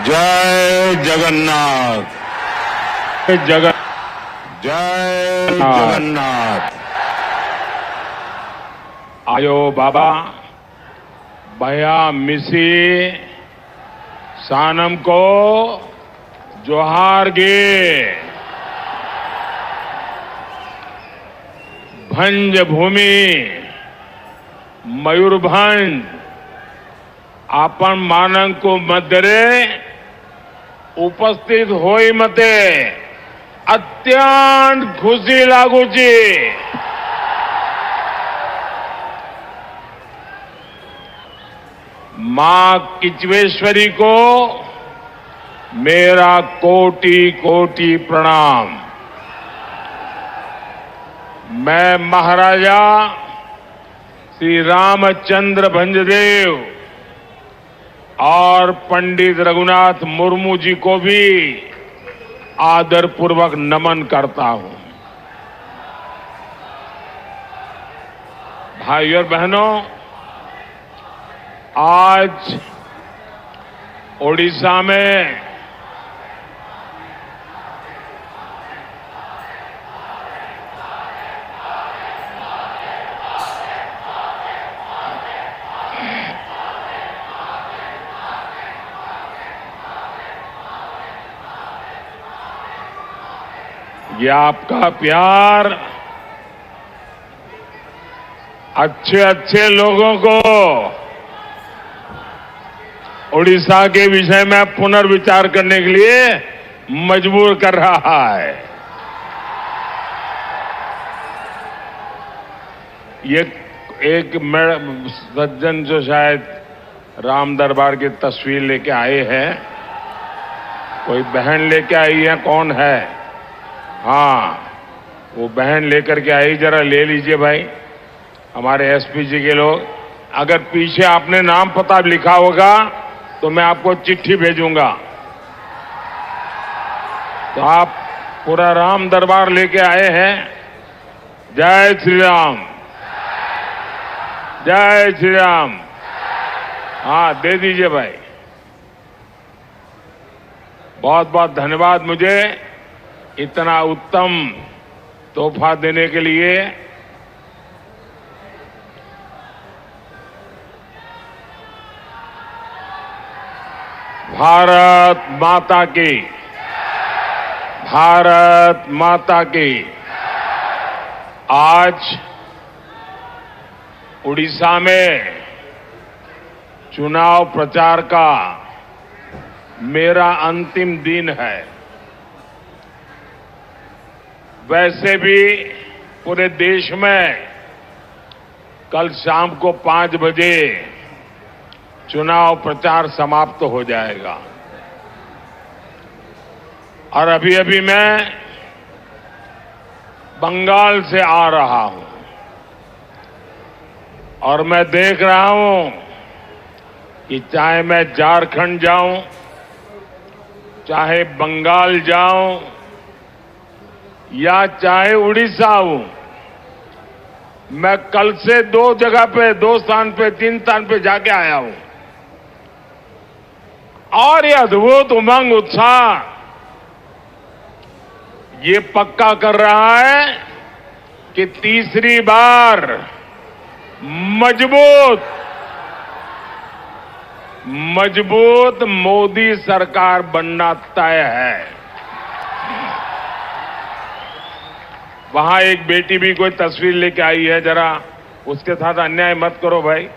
जय जगन्नाथ। जय जगन्नाथ। आयो बाबा भया मिसी सानम को जोहार गे भंज भूमि मयूरभंज आपण मानंग को मध्यरे उपस्थित होई मते अत्यंत खुशी लागुची। मां किचवेश्वरी को मेरा कोटि कोटि प्रणाम। मैं महाराजा श्री रामचंद्र भंजदेव और पंडित रघुनाथ मुर्मू जी को भी आदरपूर्वक नमन करता हूं। भाइयों और बहनों, आज ओडिशा में ये आपका प्यार अच्छे अच्छे लोगों को ओडिशा के विषय में पुनर्विचार करने के लिए मजबूर कर रहा है। ये एक सज्जन जो शायद राम दरबार की तस्वीर लेके आए हैं, कोई बहन लेके आई है, कौन है? हाँ, वो बहन लेकर के आई, जरा ले लीजिए भाई, हमारे एसपी जी के लोग। अगर पीछे आपने नाम पता लिखा होगा तो मैं आपको चिट्ठी भेजूंगा। तो आप पूरा राम दरबार लेके आए हैं। जय श्री राम, जय श्री राम। हाँ, दे दीजिए भाई। बहुत बहुत धन्यवाद मुझे इतना उत्तम तोहफा देने के लिए। भारत माता की, भारत माता की। आज उड़ीसा में चुनाव प्रचार का मेरा अंतिम दिन है। वैसे भी पूरे देश में कल शाम को 5 बजे चुनाव प्रचार समाप्त हो जाएगा। और अभी अभी मैं बंगाल से आ रहा हूं और मैं देख रहा हूं कि चाहे मैं झारखंड जाऊं, चाहे बंगाल जाऊं या चाहे उड़ीसा हूं, मैं कल से 2 जगह पे, 2 स्थान पे, 3 स्थान पे जाके आया हूं। और ये अद्भुत उमंग उत्साह ये पक्का कर रहा है कि तीसरी बार मजबूत मोदी सरकार बनना तय है। वहां एक बेटी भी कोई तस्वीर लेके आई है, जरा उसके साथ अन्याय मत करो भाई।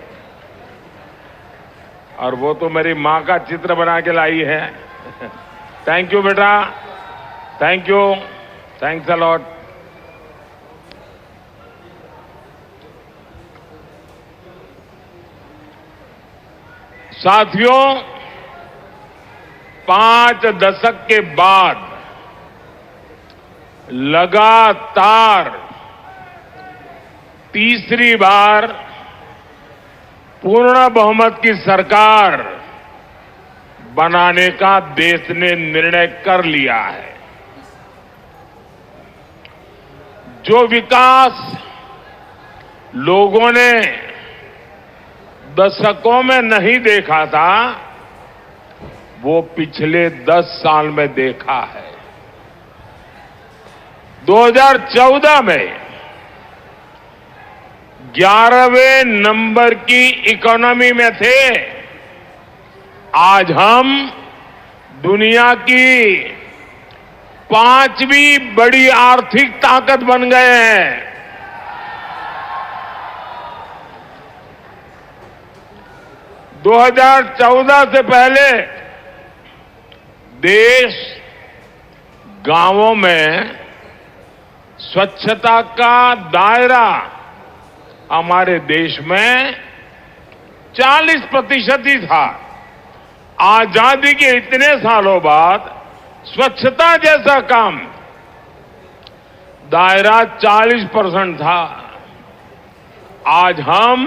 और वो तो मेरी मां का चित्र बना के लाई है। थैंक यू बेटा, thank you, thanks a lot. साथियों, 5 दशक के बाद लगातार तीसरी बार पूर्ण बहुमत की सरकार बनाने का देश ने निर्णय कर लिया है। जो विकास लोगों ने दशकों में नहीं देखा था, वो पिछले 10 साल में देखा है। 2014 में 11वें नंबर की इकोनॉमी में थे। आज हम दुनिया की 5वीं बड़ी आर्थिक ताकत बन गए हैं। दो 2014 से पहले देश गांवों में स्वच्छता का दायरा हमारे देश में 40% ही था। आजादी के इतने सालों बाद स्वच्छता जैसा काम दायरा 40% था। आज हम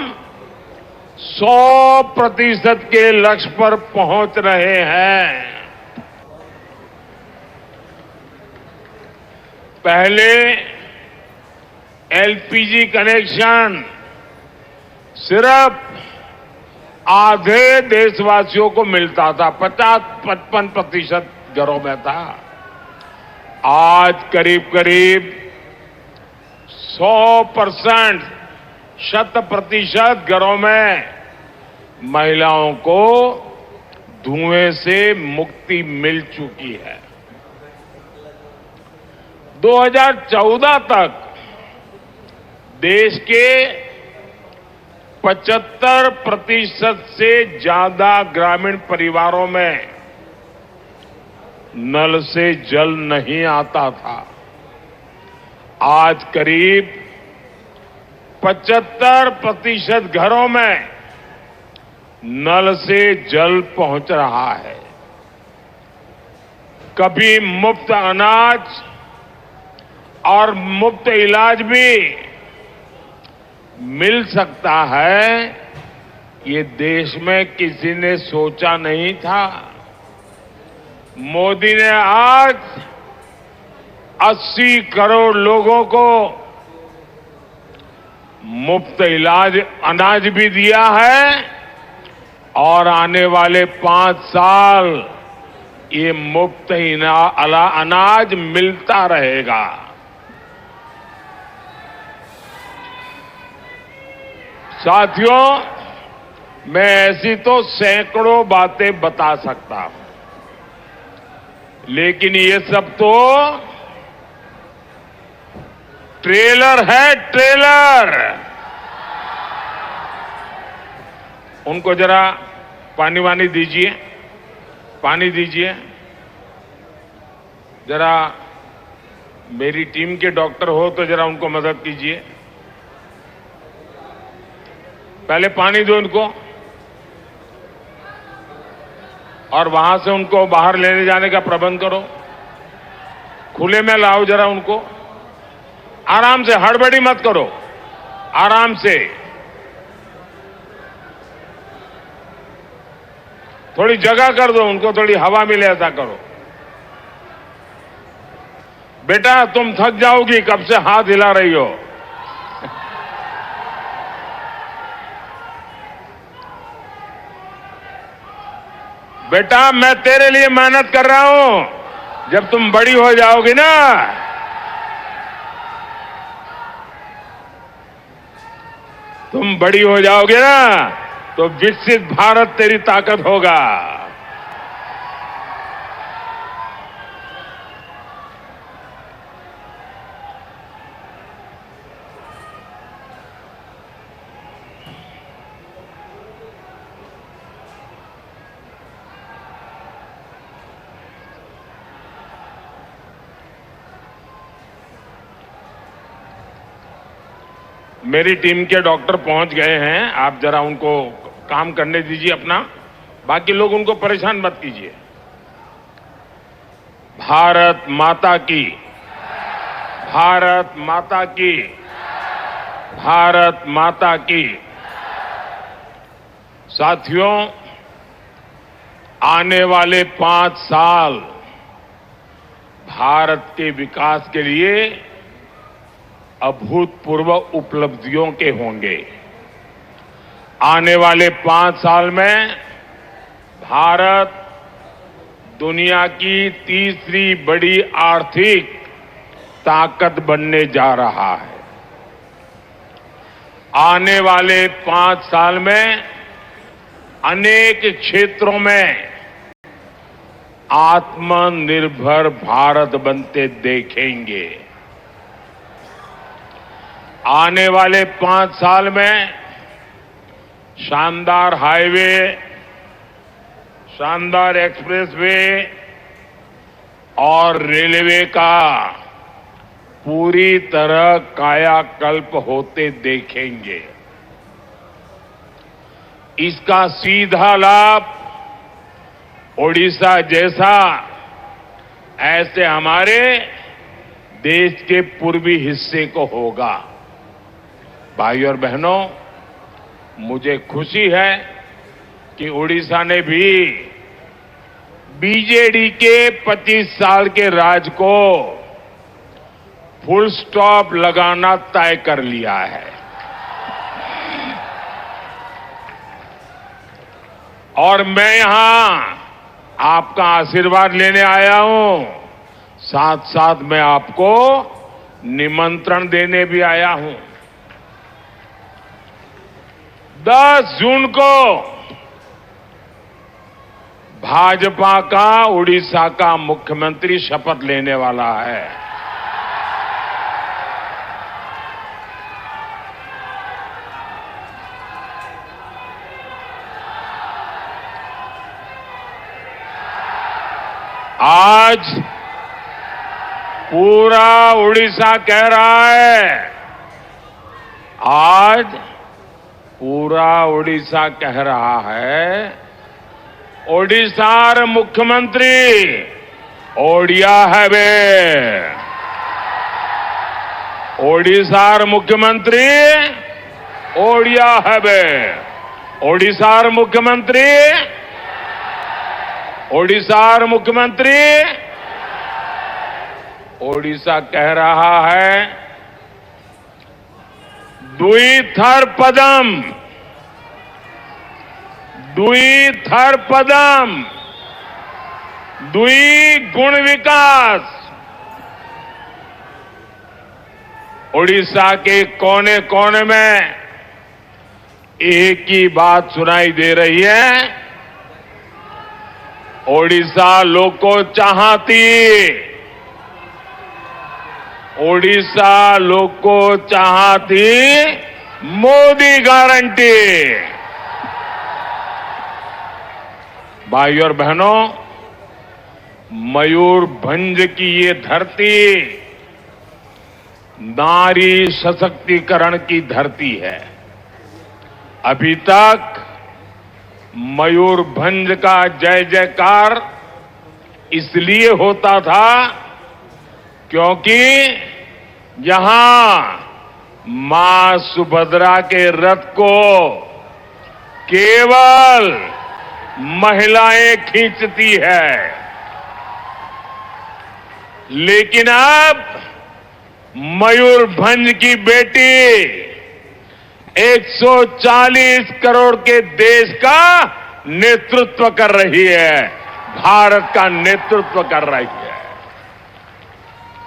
100% के लक्ष्य पर पहुंच रहे हैं। पहले एलपीजी कनेक्शन सिर्फ आधे देशवासियों को मिलता था, 50-55% घरों में था। आज करीब करीब 100%, 100% घरों में महिलाओं को धुएं से मुक्ति मिल चुकी है। 2014 तक देश के 75% से ज्यादा ग्रामीण परिवारों में नल से जल नहीं आता था। आज करीब 75% घरों में नल से जल पहुंच रहा है। कभी मुफ्त अनाज और मुफ्त इलाज भी मिल सकता है, ये देश में किसी ने सोचा नहीं था। मोदी ने आज 80 करोड़ लोगों को मुफ्त इलाज अनाज भी दिया है और आने वाले 5 साल ये मुफ्त अनाज मिलता रहेगा। साथियों, मैं ऐसी तो सैकड़ों बातें बता सकता हूं, लेकिन ये सब तो ट्रेलर है, ट्रेलर। उनको जरा पानी वानी दीजिए, पानी दीजिए। जरा मेरी टीम के डॉक्टर हो तो जरा उनको मदद कीजिए। पहले पानी दो इनको और वहां से उनको बाहर लेने जाने का प्रबंध करो। खुले में लाओ जरा उनको, आराम से, हड़बड़ी मत करो, आराम से। थोड़ी जगह कर दो उनको, थोड़ी हवा मिले ऐसा करो। बेटा तुम थक जाओगी, कब से हाथ हिला रही हो। बेटा मैं तेरे लिए मेहनत कर रहा हूं। जब तुम बड़ी हो जाओगी ना, तुम बड़ी हो जाओगे ना, तो विकसित भारत तेरी ताकत होगा। मेरी टीम के डॉक्टर पहुंच गए हैं, आप जरा उनको काम करने दीजिए अपना, बाकी लोग उनको परेशान मत कीजिए। भारत माता की, भारत माता की, भारत माता की। साथियों, आने वाले 5 साल भारत के विकास के लिए अभूतपूर्व उपलब्धियों के होंगे। आने वाले 5 साल में भारत दुनिया की तीसरी बड़ी आर्थिक ताकत बनने जा रहा है। आने वाले 5 साल में अनेक क्षेत्रों में आत्मनिर्भर भारत बनते देखेंगे। आने वाले 5 साल में शानदार हाईवे, शानदार एक्सप्रेसवे और रेलवे का पूरी तरह कायाकल्प होते देखेंगे। इसका सीधा लाभ ओडिशा जैसा ऐसे हमारे देश के पूर्वी हिस्से को होगा। भाई और बहनों, मुझे खुशी है कि ओडिशा ने भी बीजेडी के 25 साल के राज को फुल स्टॉप लगाना तय कर लिया है। और मैं यहां आपका आशीर्वाद लेने आया हूं, साथ साथ मैं आपको निमंत्रण देने भी आया हूं। 10 जून को भाजपा का उड़ीसा का मुख्यमंत्री शपथ लेने वाला है। आज पूरा उड़ीसा कह रहा है, आज पूरा उड़ीसा कह रहा है, ओडिशार मुख्यमंत्री ओडिया हेबे। ओडिशार मुख्यमंत्री ओडिया हेबे। ओडिशार मुख्यमंत्री ओडिशार मुख्यमंत्री ओडिशा कह रहा है, द्विथर पदम, द्विथर पदम, द्विगुण विकास। ओडिशा के कोने कोने में एक ही बात सुनाई दे रही है, ओडिशा लोको चाहती, ओडिशा लोको चाहती मोदी गारंटी। भाई और बहनों, मयूरभंज की ये धरती नारी सशक्तिकरण की धरती है। अभी तक मयूरभंज का जय जयकार इसलिए होता था क्योंकि यहां मां सुभद्रा के रथ को केवल महिलाएं खींचती है। लेकिन अब मयूरभंज की बेटी 140 करोड़ के देश का नेतृत्व कर रही है, भारत का नेतृत्व कर रही है।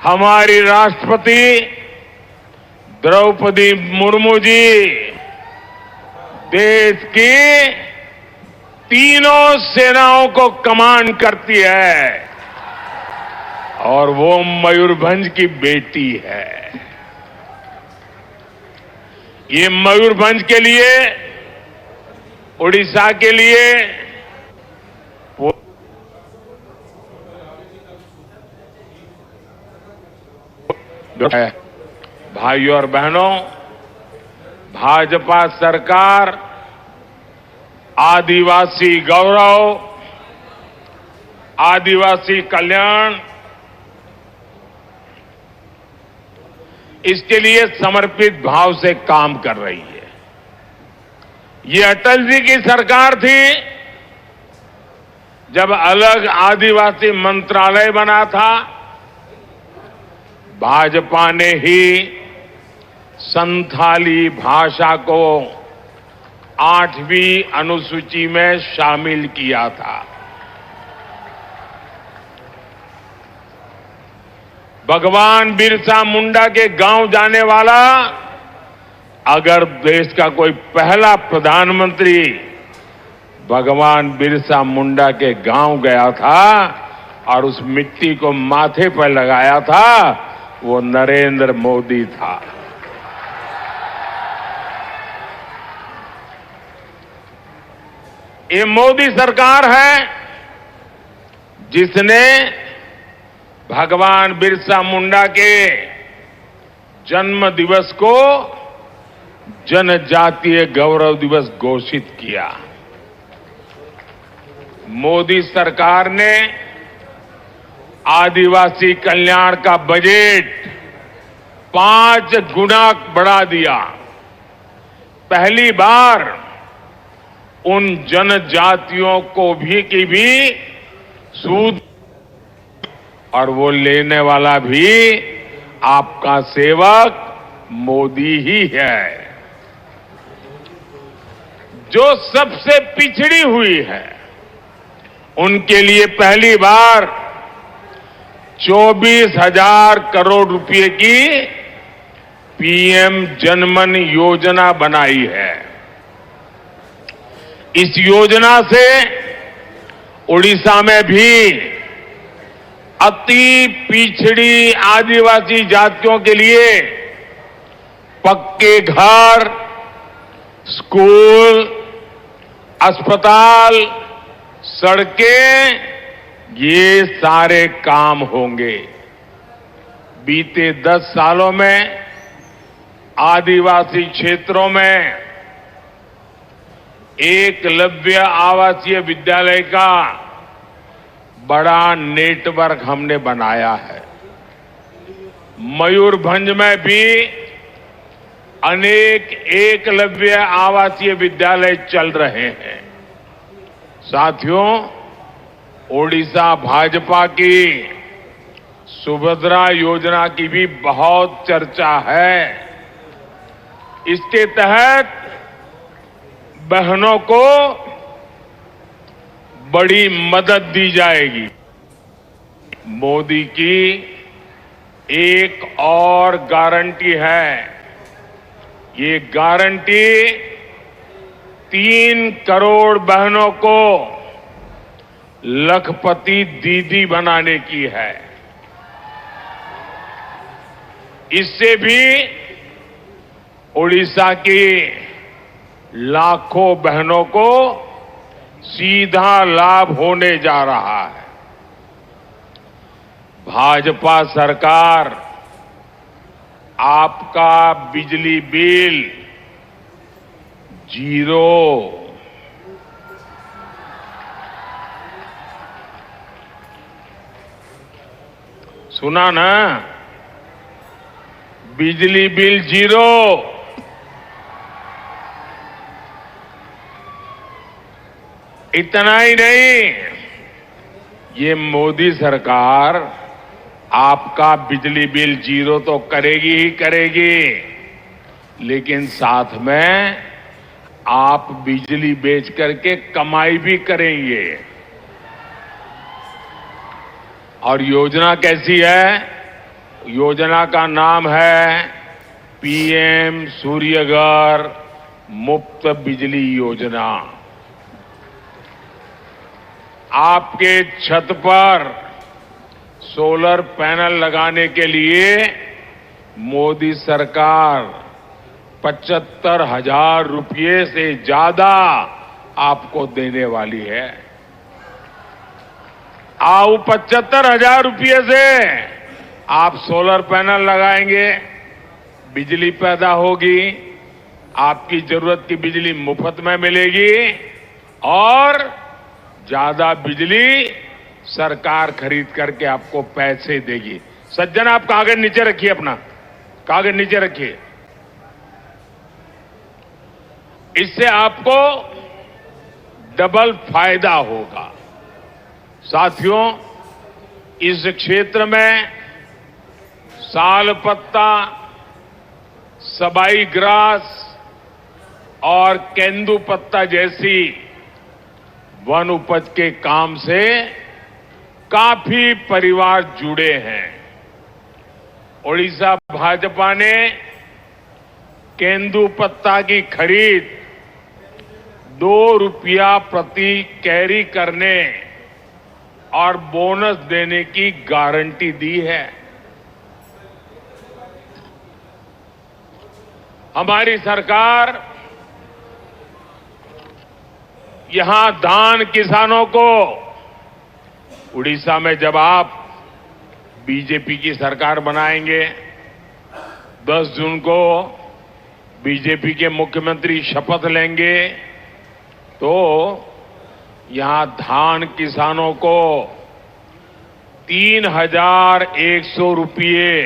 हमारी राष्ट्रपति द्रौपदी मुर्मू जी देश की तीनों सेनाओं को कमांड करती है और वो मयूरभंज की बेटी है। ये मयूरभंज के लिए, उड़ीसा के लिए भाइयों और बहनों, भाजपा सरकार आदिवासी गौरव, आदिवासी कल्याण, इसके लिए समर्पित भाव से काम कर रही है। ये अटल जी की सरकार थी जब अलग आदिवासी मंत्रालय बना था। भाजपा ने ही संथाली भाषा को 8वीं अनुसूची में शामिल किया था। भगवान बिरसा मुंडा के गांव जाने वाला अगर देश का कोई पहला प्रधानमंत्री भगवान बिरसा मुंडा के गांव गया था और उस मिट्टी को माथे पर लगाया था, वो नरेंद्र मोदी था। ये मोदी सरकार है जिसने भगवान बिरसा मुंडा के जन्म दिवस को जनजातीय गौरव दिवस घोषित किया। मोदी सरकार ने आदिवासी कल्याण का बजट 5 गुना बढ़ा दिया। पहली बार उन जनजातियों को भी सूद और वो लेने वाला भी आपका सेवक मोदी ही है। जो सबसे पिछड़ी हुई है उनके लिए पहली बार 24,000 करोड़ रुपए की पीएम जनमन योजना बनाई है। इस योजना से उड़ीसा में भी अति पिछड़ी आदिवासी जातियों के लिए पक्के घर, स्कूल, अस्पताल, सड़कें, ये सारे काम होंगे। बीते 10 सालों में आदिवासी क्षेत्रों में एकलव्य आवासीय विद्यालय का बड़ा नेटवर्क हमने बनाया है। मयूरभंज में भी अनेक एकलव्य आवासीय विद्यालय चल रहे हैं। साथियों, ओडिशा भाजपा की सुभद्रा योजना की भी बहुत चर्चा है। इसके तहत बहनों को बड़ी मदद दी जाएगी। मोदी की एक और गारंटी है। ये गारंटी 3 करोड़ बहनों को लखपति दीदी बनाने की है। इससे भी ओडिशा की लाखों बहनों को सीधा लाभ होने जा रहा है। भाजपा सरकार आपका बिजली बिल 0, सुना ना, बिजली बिल 0। इतना ही नहीं, ये मोदी सरकार आपका बिजली बिल 0 तो करेगी ही करेगी, लेकिन साथ में आप बिजली बेच करके कमाई भी करेंगे। और योजना कैसी है? योजना का नाम है पीएम सूर्यघर मुफ्त बिजली योजना। आपके छत पर सोलर पैनल लगाने के लिए मोदी सरकार 75,000 रुपये से ज्यादा आपको देने वाली है। आओ 75,000 रुपये से आप सोलर पैनल लगाएंगे, बिजली पैदा होगी, आपकी जरूरत की बिजली मुफ्त में मिलेगी और ज्यादा बिजली सरकार खरीद करके आपको पैसे देगी। सज्जन, आप कागज नीचे रखिए, अपना कागज नीचे रखिए। इससे आपको डबल फायदा होगा। साथियों, इस क्षेत्र में साल पत्ता, सबाई ग्रास और केंदू पत्ता जैसी वन उपज के काम से काफी परिवार जुड़े हैं। ओडिशा भाजपा ने केंदू पत्ता की खरीद 2 रुपया प्रति कैरी करने और बोनस देने की गारंटी दी है। हमारी सरकार यहां धान किसानों को, उड़ीसा में जब आप बीजेपी की सरकार बनाएंगे, 10 जून को बीजेपी के मुख्यमंत्री शपथ लेंगे, तो यहां धान किसानों को 3,100 रुपये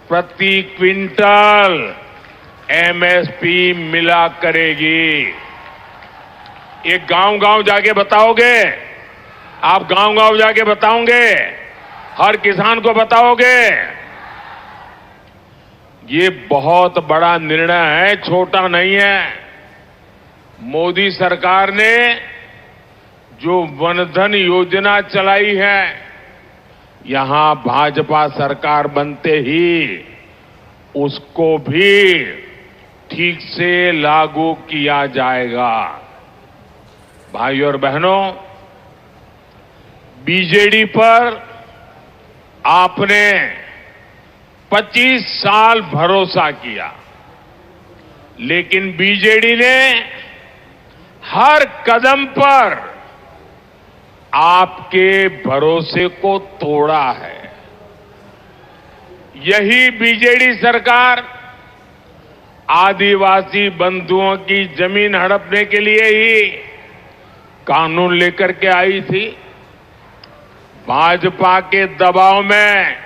प्रति क्विंटल एमएसपी मिला करेगी। ये गांव-गांव जाके बताओगे? आप गांव-गांव जाके बताओगे? हर किसान को बताओगे? ये बहुत बड़ा निर्णय है, छोटा नहीं है। मोदी सरकार ने जो वनधन योजना चलाई है, यहां भाजपा सरकार बनते ही उसको भी ठीक से लागू किया जाएगा। भाइयों और बहनों, बीजेडी पर आपने 25 साल भरोसा किया, लेकिन बीजेडी ने हर कदम पर आपके भरोसे को तोड़ा है। यही बीजेडी सरकार आदिवासी बंधुओं की जमीन हड़पने के लिए ही कानून लेकर के आई थी। भाजपा के दबाव में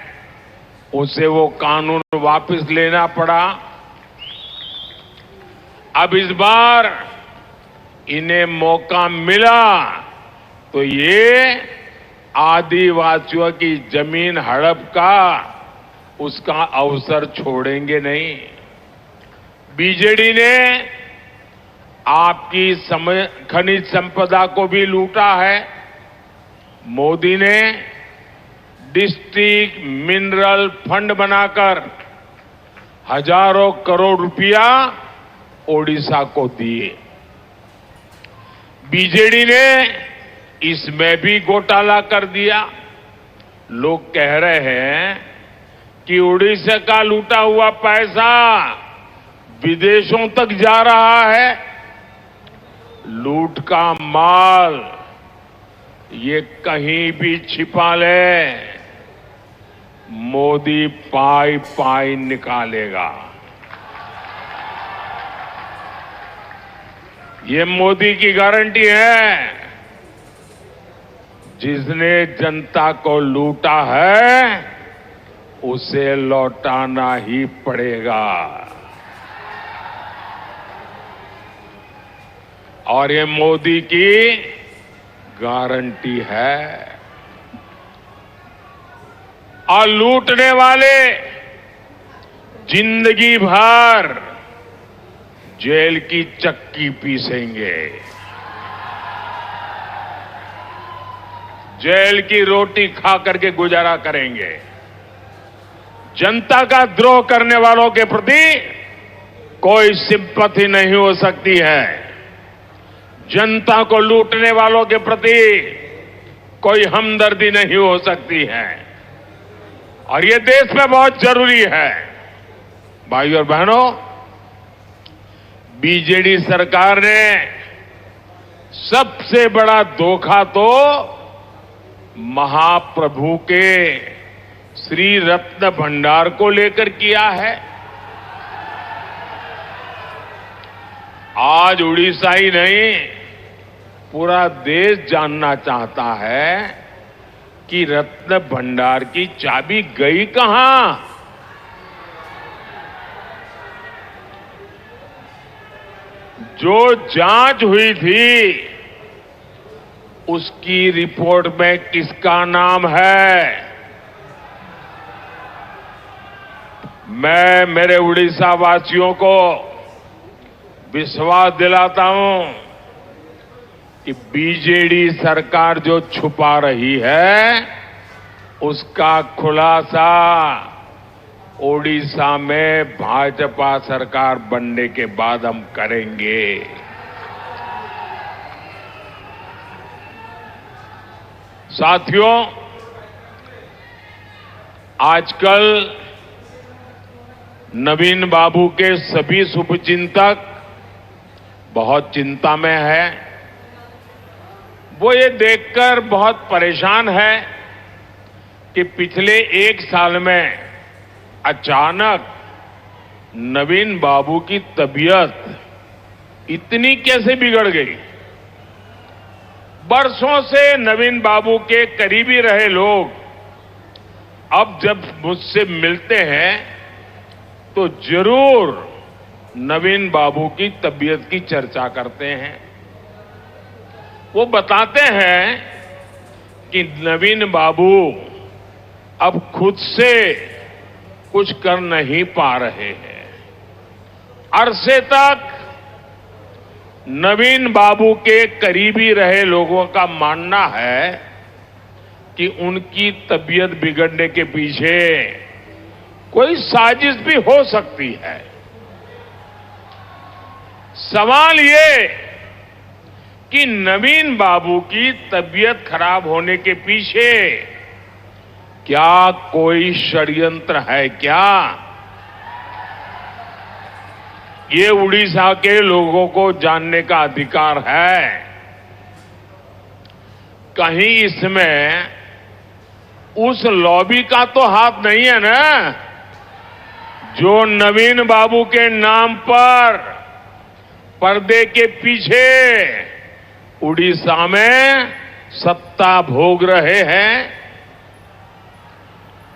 उसे वो कानून वापस लेना पड़ा। अब इस बार इन्हें मौका मिला तो ये आदिवासियों की जमीन हड़प का उसका अवसर छोड़ेंगे नहीं। बीजेडी ने आपकी खनिज संपदा को भी लूटा है। मोदी ने डिस्ट्रिक्ट मिनरल फंड बनाकर हजारों करोड़ रुपया ओडिशा को दिए। बीजेडी ने इसमें भी घोटाला कर दिया। लोग कह रहे हैं कि ओडिशा का लूटा हुआ पैसा विदेशों तक जा रहा है। लूट का माल ये कहीं भी छिपा ले, मोदी पाई पाई निकालेगा। ये मोदी की गारंटी है। जिसने जनता को लूटा है उसे लौटाना ही पड़ेगा। और ये मोदी की गारंटी है। और लूटने वाले जिंदगी भर जेल की चक्की पीसेंगे, जेल की रोटी खा करके गुजारा करेंगे। जनता का द्रोह करने वालों के प्रति कोई सिंपैथी नहीं हो सकती है। जनता को लूटने वालों के प्रति कोई हमदर्दी नहीं हो सकती है। और ये देश में बहुत जरूरी है। भाइयों और बहनों, बीजेडी सरकार ने सबसे बड़ा धोखा तो महाप्रभु के श्री रत्न भंडार को लेकर किया है। आज उड़ीसा ही नहीं, पूरा देश जानना चाहता है कि रत्न भंडार की चाबी गई कहां? जो जांच हुई थी उसकी रिपोर्ट में किसका नाम है? मैं मेरे उड़ीसा वासियों को विश्वास दिलाता हूं कि बीजेडी सरकार जो छुपा रही है उसका खुलासा ओडिशा में भाजपा सरकार बनने के बाद हम करेंगे। साथियों, आजकल नवीन बाबू के सभी शुभचिंतक बहुत चिंता में है। वो ये देखकर बहुत परेशान है कि पिछले एक साल में अचानक नवीन बाबू की तबीयत इतनी कैसे बिगड़ गई। बरसों से नवीन बाबू के करीबी रहे लोग अब जब मुझसे मिलते हैं तो जरूर नवीन बाबू की तबीयत की चर्चा करते हैं। वो बताते हैं कि नवीन बाबू अब खुद से कुछ कर नहीं पा रहे हैं। अरसे तक नवीन बाबू के करीबी रहे लोगों का मानना है कि उनकी तबीयत बिगड़ने के पीछे कोई साजिश भी हो सकती है। सवाल ये कि नवीन बाबू की तबीयत खराब होने के पीछे क्या कोई षड्यंत्र है क्या? ये उड़ीसा के लोगों को जानने का अधिकार है। कहीं इसमें उस लॉबी का तो हाथ नहीं है ना, जो नवीन बाबू के नाम पर पर्दे के पीछे उड़ीसा में सत्ता भोग रहे हैं।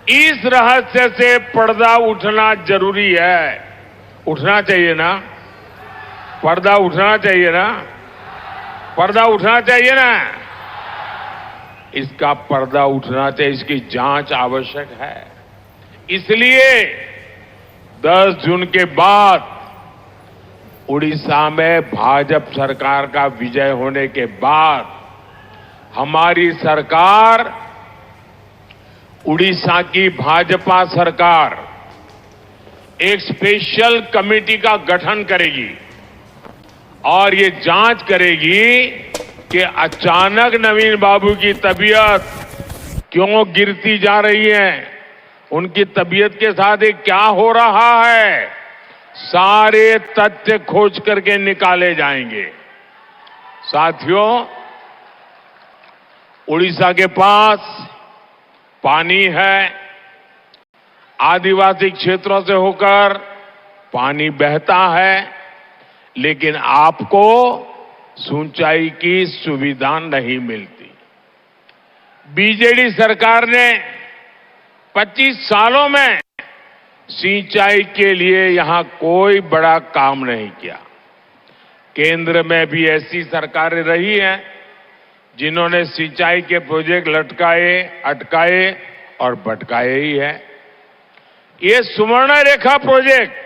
इस रहस्य से पर्दा उठना जरूरी है। उठना चाहिए ना? पर्दा उठना चाहिए ना? पर्दा उठना चाहिए ना? इसका पर्दा उठना चाहिए, इसकी जांच आवश्यक है। इसलिए 10 जून के बाद उड़ीसा में भाजपा सरकार का विजय होने के बाद हमारी सरकार, उड़ीसा की भाजपा सरकार एक स्पेशल कमेटी का गठन करेगी और ये जांच करेगी कि अचानक नवीन बाबू की तबीयत क्यों गिरती जा रही है, उनकी तबीयत के साथ ये क्या हो रहा है। सारे तथ्य खोज करके निकाले जाएंगे। साथियों, उड़ीसा के पास पानी है, आदिवासी क्षेत्रों से होकर पानी बहता है, लेकिन आपको सिंचाई की सुविधा नहीं मिलती। बीजेडी सरकार ने 25 सालों में सिंचाई के लिए यहां कोई बड़ा काम नहीं किया। केंद्र में भी ऐसी सरकारें रही हैं जिन्होंने सिंचाई के प्रोजेक्ट लटकाए, अटकाए और भटकाए ही है। ये सुवर्ण रेखा प्रोजेक्ट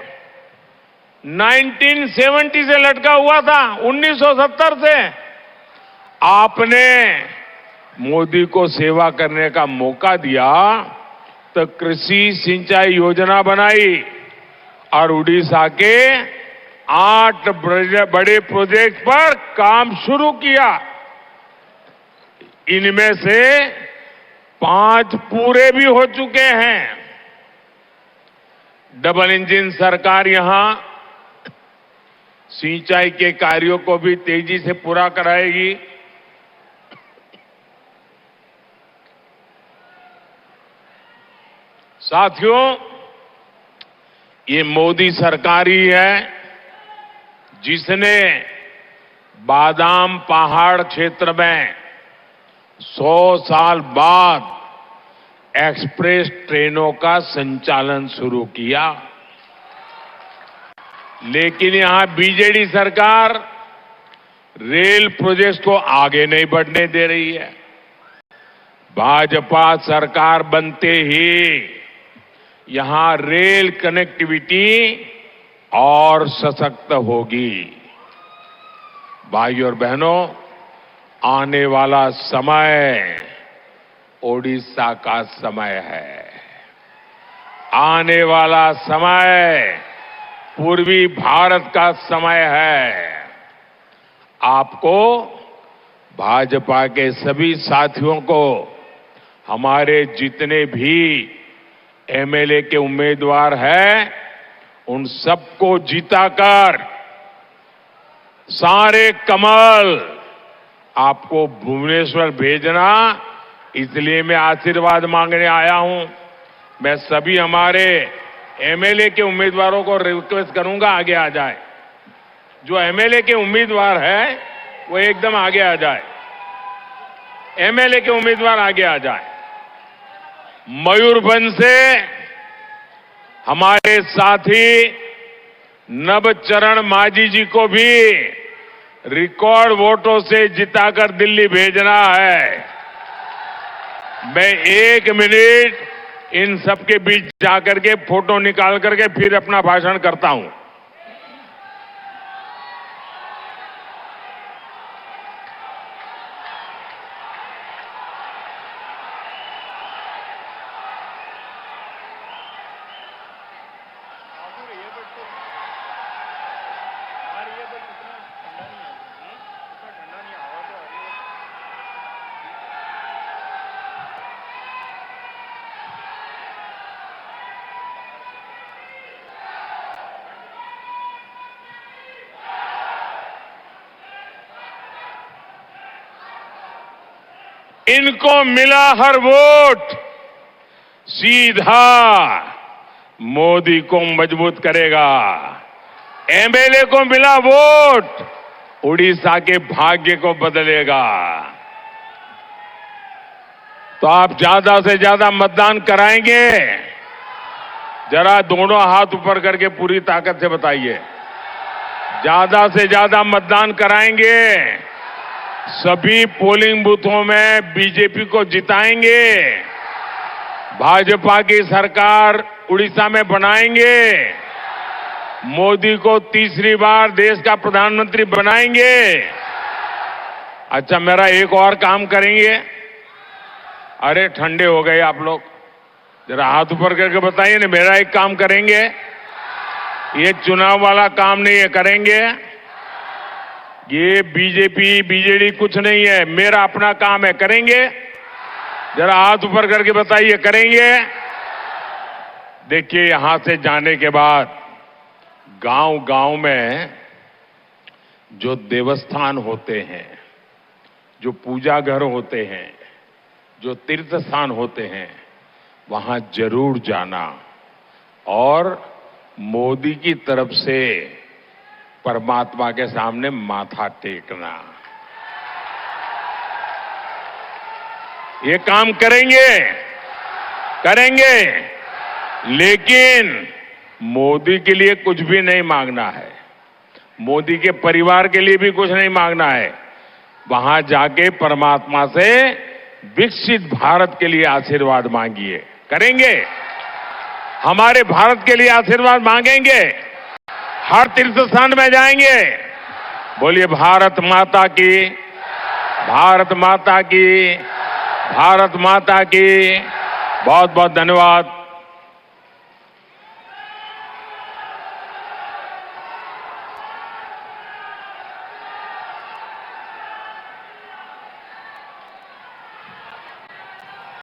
1970 से लटका हुआ था, 1970 से। आपने मोदी को सेवा करने का मौका दिया तो कृषि सिंचाई योजना बनाई और उड़ीसा के 8 बड़े प्रोजेक्ट पर काम शुरू किया। इनमें से 5 पूरे भी हो चुके हैं। डबल इंजन सरकार यहां सिंचाई के कार्यों को भी तेजी से पूरा कराएगी। साथियों, ये मोदी सरकार ही है जिसने बादाम पहाड़ क्षेत्र में 100 साल बाद एक्सप्रेस ट्रेनों का संचालन शुरू किया। लेकिन यहां बीजेडी सरकार रेल प्रोजेक्ट को आगे नहीं बढ़ने दे रही है। भाजपा सरकार बनते ही यहां रेल कनेक्टिविटी और सशक्त होगी। भाइयों और बहनों, आने वाला समय ओडिशा का समय है। आने वाला समय पूर्वी भारत का समय है। आपको, भाजपा के सभी साथियों को, हमारे जितने भी एमएलए के उम्मीदवार हैं, उन सबको जिताकर सारे कमल आपको भुवनेश्वर भेजना, इसलिए मैं आशीर्वाद मांगने आया हूं। मैं सभी हमारे एमएलए के उम्मीदवारों को रिक्वेस्ट करूंगा, आगे आ जाए। जो एमएलए के उम्मीदवार है वो एकदम आगे आ जाए। एमएलए के उम्मीदवार आगे आ जाए। मयूरभंज से हमारे साथी नवचरण मांझी जी को भी रिकॉर्ड वोटों से जिताकर दिल्ली भेजना है। मैं 1 मिनट इन सबके बीच जाकर के फोटो निकाल करके फिर अपना भाषण करता हूं। इनको मिला हर वोट सीधा मोदी को मजबूत करेगा। एमएलए को मिला वोट उड़ीसा के भाग्य को बदलेगा। तो आप ज्यादा से ज्यादा मतदान कराएंगे? जरा दोनों हाथ ऊपर करके पूरी ताकत से बताइए। ज्यादा से ज्यादा मतदान कराएंगे? सभी पोलिंग बूथों में बीजेपी को जिताएंगे? भाजपा की सरकार उड़ीसा में बनाएंगे? मोदी को तीसरी बार देश का प्रधानमंत्री बनाएंगे? अच्छा, मेरा एक और काम करेंगे। अरे ठंडे हो गए आप लोग, जरा हाथ ऊपर करके बताइए ना। मेरा एक काम करेंगे? ये चुनाव वाला काम नहीं है, करेंगे? ये बीजेपी बीजेडी कुछ नहीं है, मेरा अपना काम है, करेंगे? जरा हाथ ऊपर करके बताइए, करेंगे? देखिए, यहां से जाने के बाद गांव गांव में जो देवस्थान होते हैं, जो पूजा घर होते हैं, जो तीर्थ स्थान होते हैं, वहां जरूर जाना और मोदी की तरफ से परमात्मा के सामने माथा टेकना। ये काम करेंगे? करेंगे। लेकिन मोदी के लिए कुछ भी नहीं मांगना है, मोदी के परिवार के लिए भी कुछ नहीं मांगना है। वहां जाके परमात्मा से विकसित भारत के लिए आशीर्वाद मांगिए। करेंगे? हमारे भारत के लिए आशीर्वाद मांगेंगे? हर तीर्थ स्थान में जाएंगे? बोलिए भारत माता की, भारत माता की, भारत माता की। बहुत बहुत धन्यवाद।